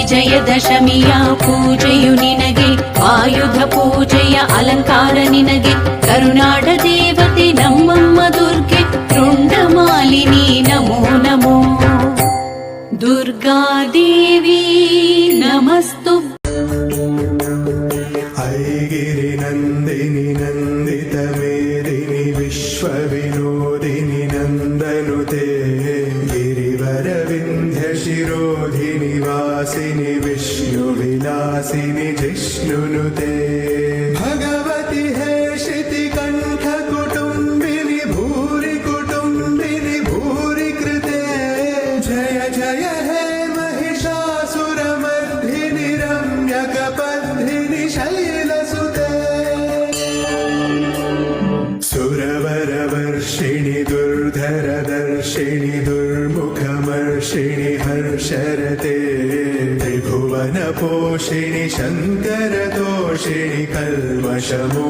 ವಿಜಯದಶಮಿಯ ಪೂಜೆಯು ನಿನಗೆ, ಆಯುಧ ಪೂಜೆಯ ಅಲಂಕಾರ ನಿನಗೆ. ಕರುನಾಡ ದೇವತೆ ನಮ್ಮಮ್ಮ ದುರ್ಗೆ, ರುಂಡಮಾಲಿನಿ ನಮೋ ನಮೋ. ದುರ್ಗಾದೇವಿ ನಮಸ್ತು. ऐगिरि नन्दिनि नन्दित मेदिनि विश्वविनोदिनि नन्दनुते. गिरिवरविन्ध्य शिरोधिनि वासिनि विष्णुविलासिनि जिष्णुनुते. भगवति हे शितिकण्ठ कुटुम्बिनि भूरि कुटुम्बिनि भूरि कृते. जय जय हे महिषासुरमर्धिनि रम्यकपद्धिनि शैलसुते. सुरवरवर्षिणि दुर्धरदर्शिनि दुर्मुखमर्षिणि हर्षरते. त्रिभुवनपोषिणि शङ्करतोषिणि कल्मषमोषिणि